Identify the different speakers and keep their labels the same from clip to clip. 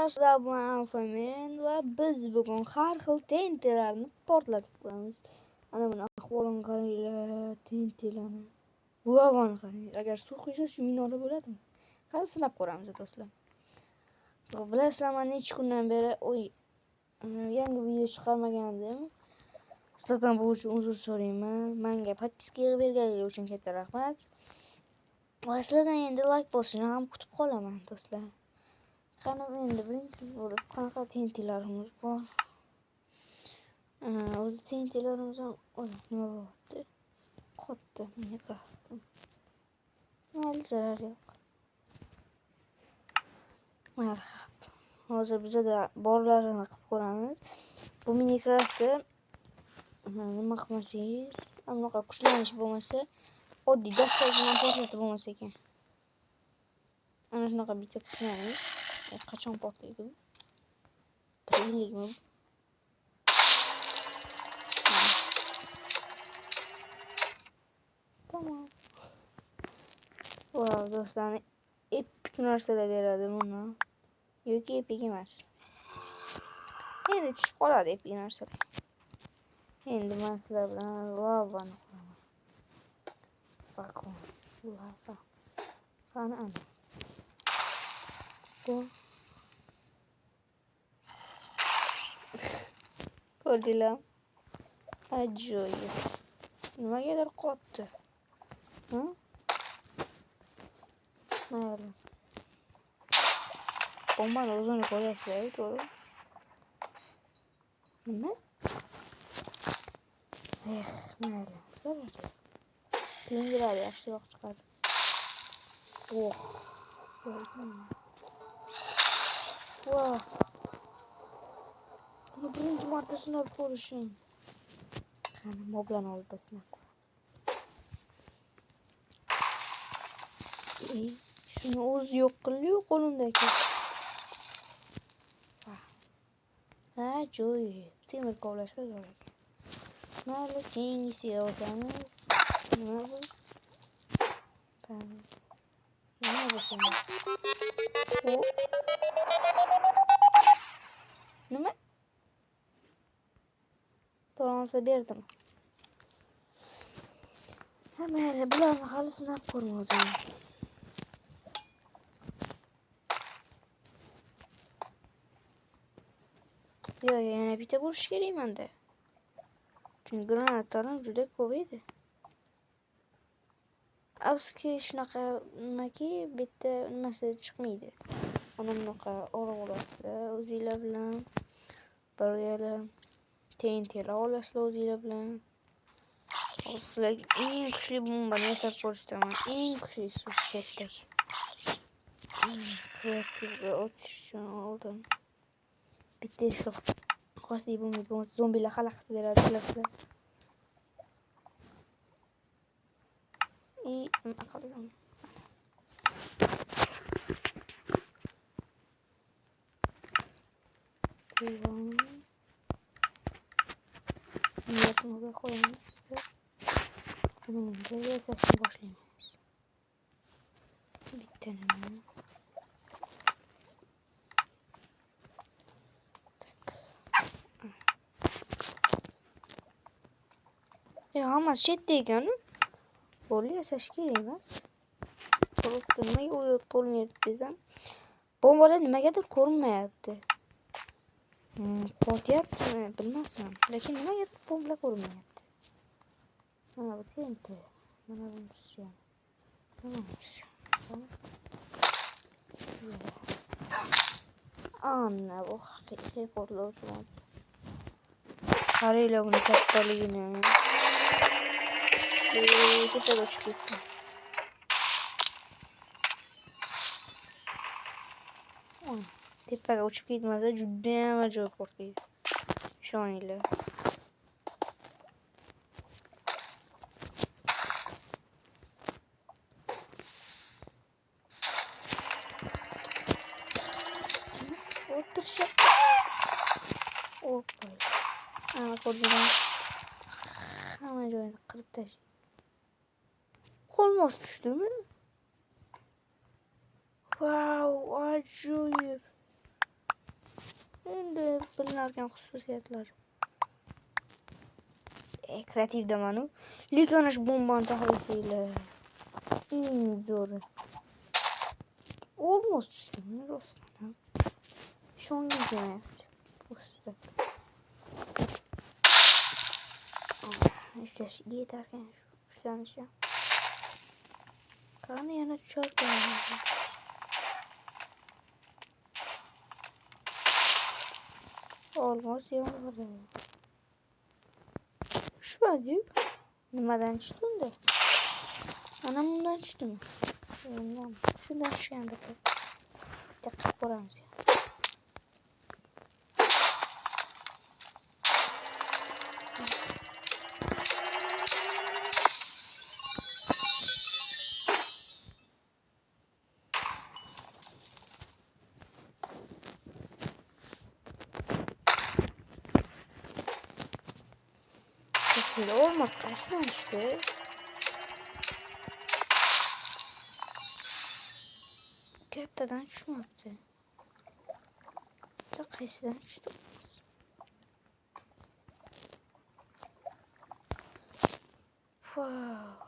Speaker 1: Sizlar bilan Alfamen va biz bugun har xil TNT'larni portlatib ko'ramiz. Ana buni ahvolini qaranglar, TNTlarni. Bu havoni qarang. Agar suv quysa shu minora bo'ladimi? Qani sinab ko'ramiz do'stlar. Bilasizlar, men necha kundan beri yangi video chiqarmagandim. Sizlardan bu uchun uzr so'rayman. Menga podpiska berganligingiz uchun katta rahmat. Va sizlardan endi like bosishni ham kutib qolaman do'stlar. Qani endi birinchi bo'lib qanaqa TNTlarimiz bor? O'zi TNTlarimiz ham nima bo'lyapti? Qotdi, Minecraft. Mayli, zarar yo'q. Marhab. Hozir bizda borlarini qilib ko'ramiz. Bu Minecraftda nima qilmasangiz, anaqa kuchlanish bo'lmasa, oddiy dastak bilan portlatib bo'lmas ekan. Ana shunaqa bitta kuchlanish. Qachon portlaydi? 1 yillikmi? Tamam. Wow, do'stlar, epik narsalar beradi buni. Yoki epik emas. Endi tushib qoladi epik narsalar. Endi men sizlar bilan lavani qo'yaman. Bakon. Lava. Qani ana. Bu ko'rdinglar? Ajoyib. Nimagadir qotdi. Mayli. Bombani o'zini ko'ryapsizlar, to'g'ri? Nima? Mayli. Zarar yo'q. Keyingilar yaxshiroq chiqadi. Wow. Buni birinchi marta sinab ko'rishim. Qani moblarni olib sinab ko'ramiz. Shuni o'zi yo'q qildi-yu qo'limdagi. Ajoyib. Temir kovlashga zo'r ekan. Mayli, keyingisiga o'tamiz. Nima bu? Nima bo'lsin? Nima? To'g'ri berdim. Mayli, bularni hali sinab ko'rmadim. Yana bitta bo'lish kerak menda. Chunki granatlarim juda ko'p edi. Afsuski shunaqa nimaki bitta nimasi chiqmaydi. Mana bunaqa olasizlar o'zinglar bilan birga TNTlar olasizlar o'zinglar bilan. Sizlarga eng kuchli bombani yasab ko'rsataman. Eng kuchli susetdagi. Kreativga o'tish uchun oldim. Bitta shu xosli bo'lmaydi. Zombilar xalaqit beradi, bilasizlar. Nima qildim? Niyatimizni qo'yamiz. Bunga yasashni boshlaymiz. Bitta nima? Hammasi chetda ekan. Bo'li yasash kerak emas. Nimaga u qo'lmayapti desam, bombalar nimagadir ko'rinmayapti. Portyaptimi bilmasam, lekin nimagadir bombalar ko'rinmayapti. Mana bu TNT. Mana bunisi. Ana bu haqiqiy portlovchi. Qaranglar buni kattaligini. Tepaga chiqib ketdi. Tepaga uchib ketmasa juda ham ajoyib portlaydi. Ishoninglar. O'tirishib. Oppa. Ko'rdinglar. Hamma joyini qirib tashladi. Qo'lmos tushdimi? Wow, ajoyib. bilinarkan xususiyatlar. Kreativdaman u. Lekin ana shu bombani tahlilsanglar. Zo'ri. Olmos tushdimi rostdan. Ishongim kelmayapti. Po'stda. Ishlashga yetarkan shu ushlanishi. Qani yana tusharkan. Olmos yomg'ir. Tushmadi. Nimadan tushdi unda? Ana bundan tushdimi? Shundan tushgandir. Diqqat ko'ramiz. Şöyle olmaz kaçtan işte. Köfteden düşmekti. Da kayısıdan düştü. Wow.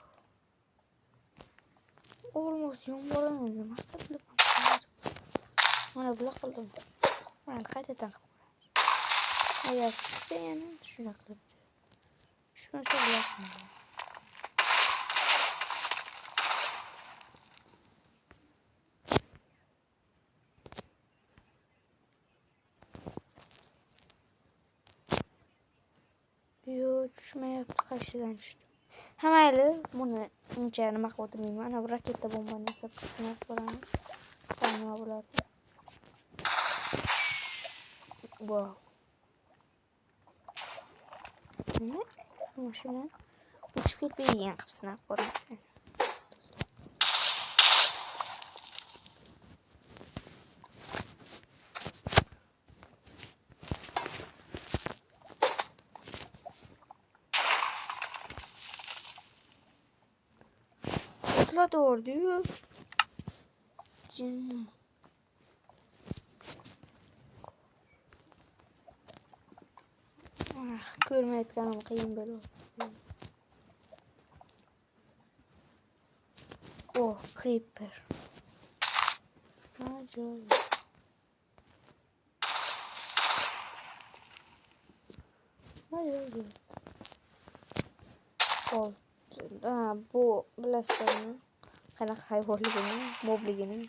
Speaker 1: Olmaz yomg'irdan nima qilib mana bular qildim. Mana qaytadan qilib ko'ramiz. Agar tushsa yana shuna qilib. Tushmasa bular qiladi. Yo tushmayapti qaysidan tushdi. Ha mayli buni uncha nima qilib o'tirmayman. Ana bu raketa bombani nasib sinab ko'ramiz. Nima bo'ladi? Wow. Nima? Mashina uchib ketmaydigan qilib sinab ko'raman. Patladı orada. Canım. Görmeyetkanim kıyım böyle oldu. Oh, creeper. Acayip. Acayip. Oldu. Ha, bu bilasizmi? Qanaqa hayvonligini, mobligini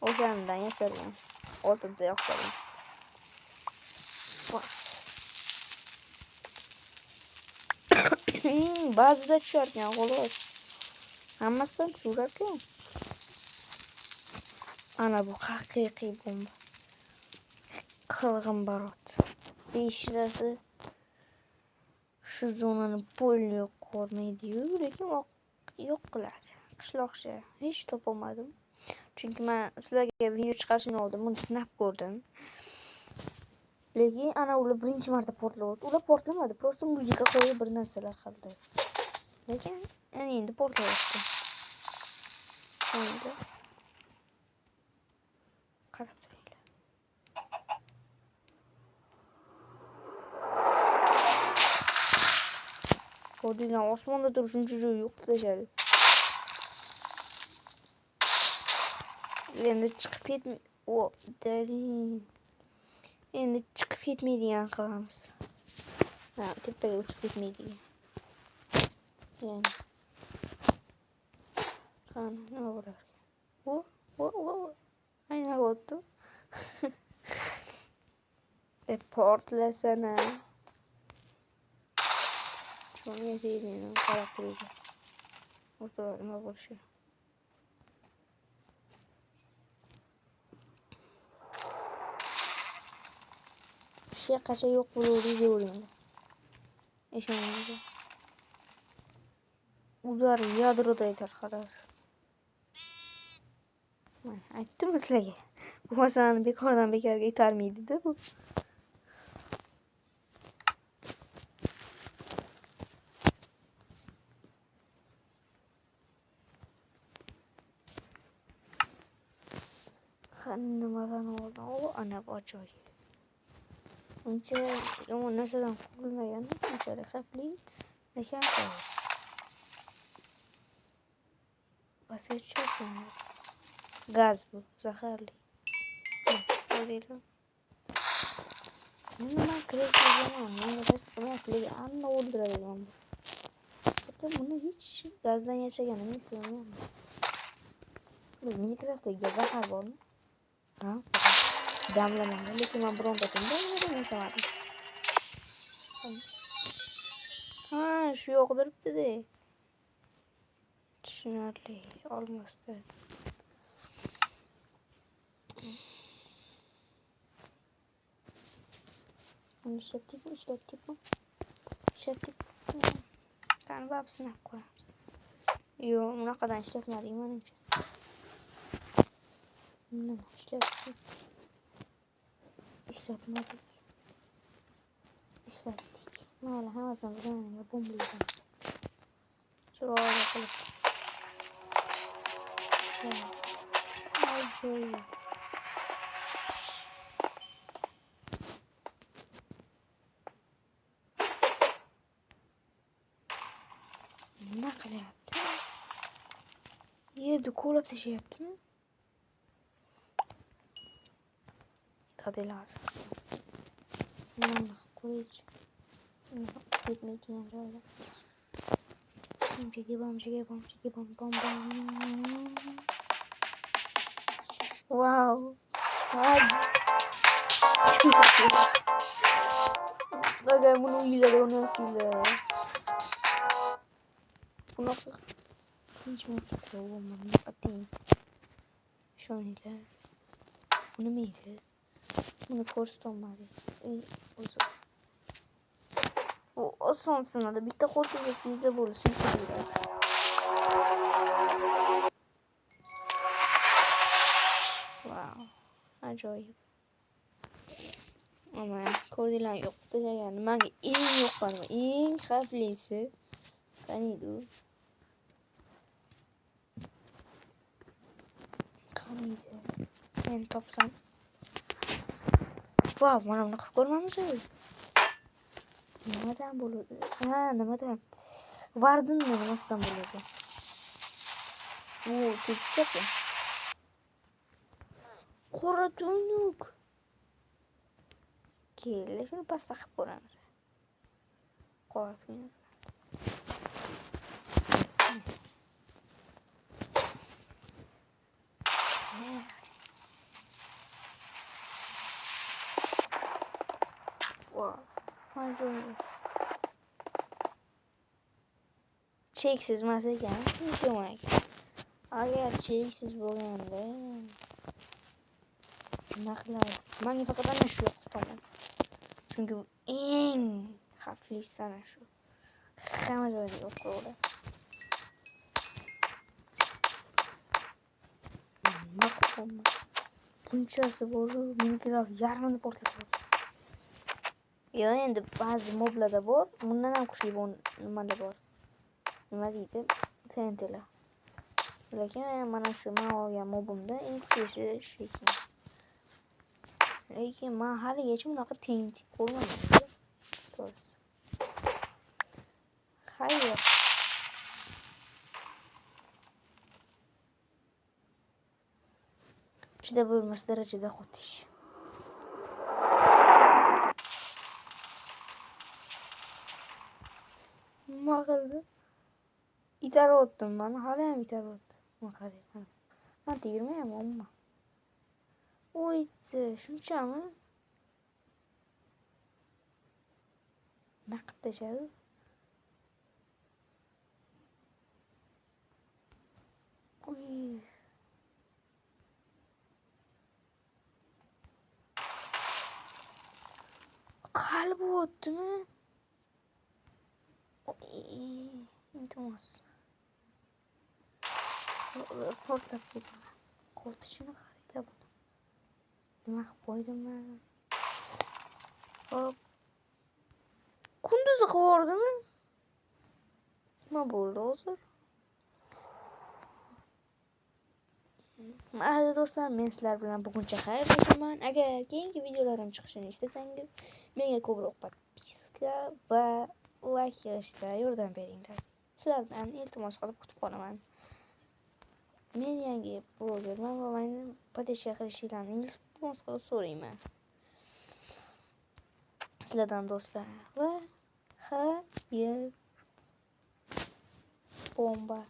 Speaker 1: o'shandan yasalgan. O'rtada yo'qolgan. Ba'zida tusharkan, xolos. Hammasidan tushurarkan. Ana bu haqiqiy bomba. Qirg'in barot. Beshirasi shu zonani bo'lib ko'rmaydi-yu, lekin yo'q qiladi. Qishloqcha hech topolmadim. Chunki men sizlarga video chiqarishdan oldin buni sinab ko'rdim. Lekin ana ular birinchi marta portladi. Ular portlamadi, просто muzika qo'yib bir narsalar qildi. Lekin endi portlayapti. Endi qarab turinglar. Ko'rdinglar, osmonda turib shuncha joy yo'q qilishadi. Endi chiqib ketmay, o, dalin. Endi chiqib ketmaydigan qilamiz. Ha, tepaga chiqib ketmaydigan. Yani. Qani, nima bo'lar? O. Aynan o'tdi. Portlasana. Shunga deyman, qarab turibdi. O'rtada nima bo'lishi? Hech qachon yo'q bo'ladi deyveringlar. Ishonmaydi. Ular yadroday tarqaladi. Men aytdim sizlarga. Bu masalani bekordan bekorga itarmaydi-da bu. Nimadan oldim? O ana bu ajoyib. uncha yomon narsadan qurilmagan, unchalik xavfli ekan. Pastga tushyapman. Gaz bu, zaharli. Ko'ringlar. Nima kirayotganim, menga hech qilmaslik, anna o'ldiradigan. Hatto buni hech gazdan yasaganim yo'q. Minecraft'dagi zahar bormi? Ha? Damlamagan, lekin men birontasini damlamagan yasamadim. Ha, shu yoqdiribdi-da. Tushunarli, olmasdi. Bunu ishlatdikmi? Qani bab sinab ko'ramiz. Yo'q, bunaqadan ishlatmadik menimcha. Nima ishlatmadik. Mayli, hammasini birdaniga bombalayman. Chiroyli qilib. Ajoyib. Nima qilyapti? Yerni ko'lab tashlayaptimi? Tadilar. Nima qo'yish? Ketmaydigan joyda. Bom. Wow. Daga bunu uylarga o'rnatinglar. Bunaqa tinchlik qo'yman, bunaqa tinch. Ishoninglar. Buni meyli. Buni ko'rsatolmadik. O'zi. Bu oson sinadi. Bitta qo'lga sizda bo'lsin kerak. Wow. Ajoyib. Ama ko'rdilar yo'q degan. Menga eng yoqqani, eng xavflisi qaniydi? Men topsam. Wow, mana buni qilib ko'rmamizmi? Nimadan bo'ladi? Ha, nimadan? Vardin nimasidan bo'ladi? O, ketdi. Qora tuynuk. Keldi, shuni pastga qilib ko'ramiz. Qora tuynuk. Wow. Ajoyib. Cheksiz emas ekan, demak. Agar cheksiz bo'lganda nima qiladi? Menga faqat ana shu yoqdan. Chunki eng xavflisi ana shu. Hamma joyda yo'q bo'ladi. Maqom. Bunchasi bor, Minecraft yarmini portlatadi. Yo, endi ba'zi moblarda bor, bundan ham kuchli nimada bor. Nima deydi? TNTlar. Lekin mana shu men olgan mobimda eng kuchlisi shu ekan. Lekin men haligacha bunaqa TNT ko'rmadim. To'g'risi. Xayr. Chidab bo'lmas darajada qotish. Nima qildi? Itarib meni, hali ham itarib. Nima qarayman. Men tegirmayman umuman. O'ydi, shunchami? Nima qilib tashadi? Oy. Qalbi o'tdimi? Iltimos. Portlab ketdi. Qo'rqitishini qaranglar buni. Nima qilib qo'ydim men? Hop. Kunduzi qildimi? Nima bo'ldi hozir? Mayli do'stlar, men sizlar bilan buguncha xayrlashaman. Agar keyingi videolarim chiqishini istasangiz, menga ko'proq podpiska va layk yig'ishda yordam beringlar. Sizlardan iltimos qilib kutib qolaman. Men yangi blogerman va meni podpiska qilishingizni iltimos qilib so'rayman. Sizlardan do'stlar va xayr bombalar.